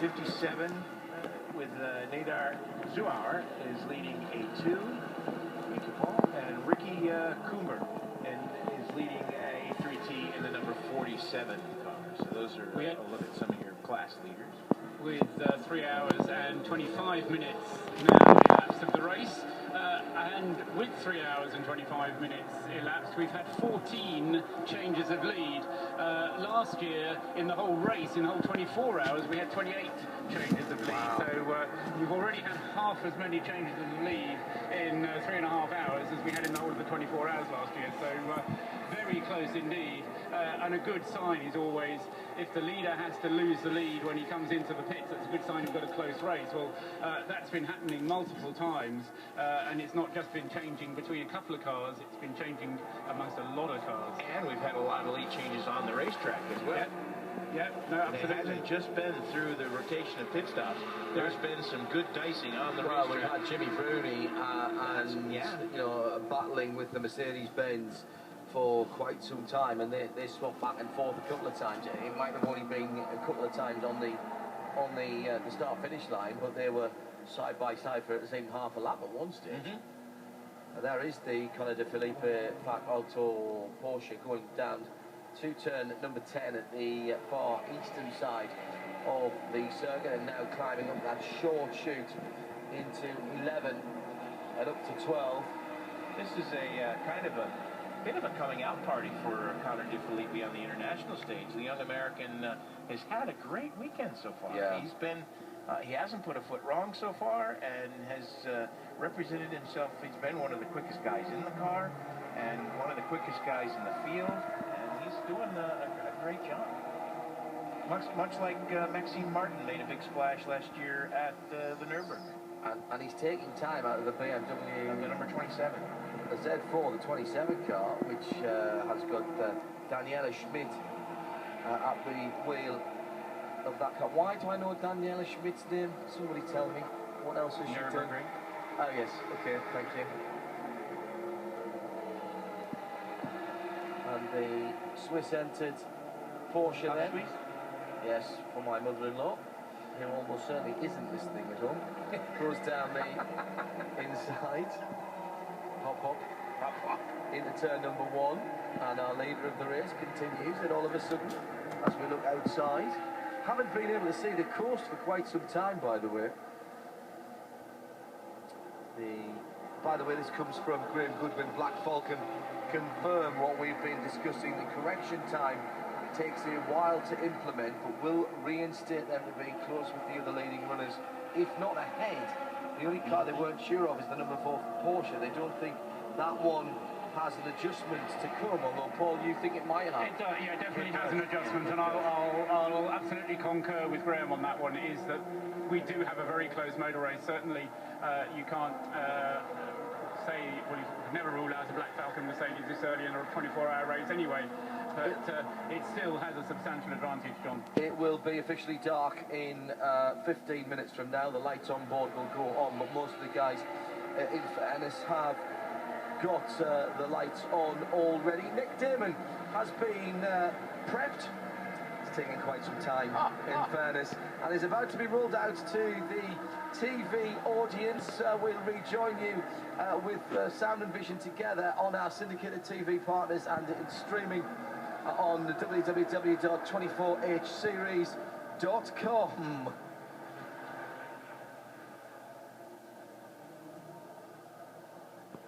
57 with Nadar Zuauer is leading A2. Thank you, Paul. And Ricky Coomer is leading A3T in the number 47 car. So those are, a look at some of your class leaders. With 3 hours and 25 minutes now elapsed of the race. And with 3 hours and 25 minutes elapsed, we've had 14 changes of lead. Last year, in the whole race, in the whole 24 hours, we had 28 changes of lead. Wow. So we've already had half as many changes of lead in 3.5 hours as we had in the whole of the 24 hours last year. So very close indeed. And a good sign is always, if the leader has to lose the lead when he comes into the pits, that's a good sign you've got a close race. Well, that's been happening multiple times, and it's not just been changing between a couple of cars, it's been changing amongst a lot of cars. And we've had a lot of lead changes on the racetrack as well. Yeah, no, absolutely. It hasn't just been through the rotation of pit stops. There's been some good dicing on the racetrack. Well, we've had Jimmy Bruni and you know, battling with the Mercedes-Benz for quite some time, and they swapped back and forth a couple of times. It might have only been a couple of times on the start-finish line, but they were side by side for at the same half a lap at one stage. And there is the Conor de Phillippi Pack Alto Porsche going down to turn number 10 at the far eastern side of the circuit, and now climbing up that short chute into 11 and up to 12. This is a kind of a bit of a coming out party for Conor de Phillippi on the international stage. The young American has had a great weekend so far. Yeah. He's been, he hasn't put a foot wrong so far, and has represented himself. He's been one of the quickest guys in the car, and one of the quickest guys in the field, and he's doing a great job. Much like Maxime Martin made a big splash last year at the Nürburgring. And he's taking time out of the BMW. The number 27. The Z4, the 27 car, which has got Daniela Schmidt at the wheel of that car. Why do I know Daniela Schmidt's name? Somebody tell me. What else has she done? Oh yes, okay, thank you. And the Swiss entered Porsche then. Swiss? Yes, for my mother-in-law, who almost certainly isn't listening at home. Goes down the inside. Hop, hop, hop, hop, into turn number 1, and our leader of the race continues, and all of a sudden, as we look outside, haven't been able to see the coast for quite some time, by the way. By the way, this comes from Graham Goodwin. Black Falcon confirm what we've been discussing. The correction time takes a while to implement, but will reinstate them to being close with the other leading runners, if not ahead. The only car they weren't sure of is the number 4 Porsche. They don't think that one has an adjustment to come, although, Paul, you think it might have. Yeah, it definitely has an adjustment, and I'll absolutely concur with Graham on that one, is that we do have a very close motor race. Certainly, you can't say, well, you can never rule out a Black Falcon Mercedes this early in a 24-hour race anyway. But it still has a substantial advantage, John. It will be officially dark in 15 minutes from now. The lights on board will go on, but most of the guys, in fairness, have got the lights on already. Nick Damon has been prepped. It's taken quite some time, in fairness, and is about to be rolled out to the TV audience. We'll rejoin you with Sound and Vision together on our syndicated TV partners, and it's streaming on www.24hseries.com.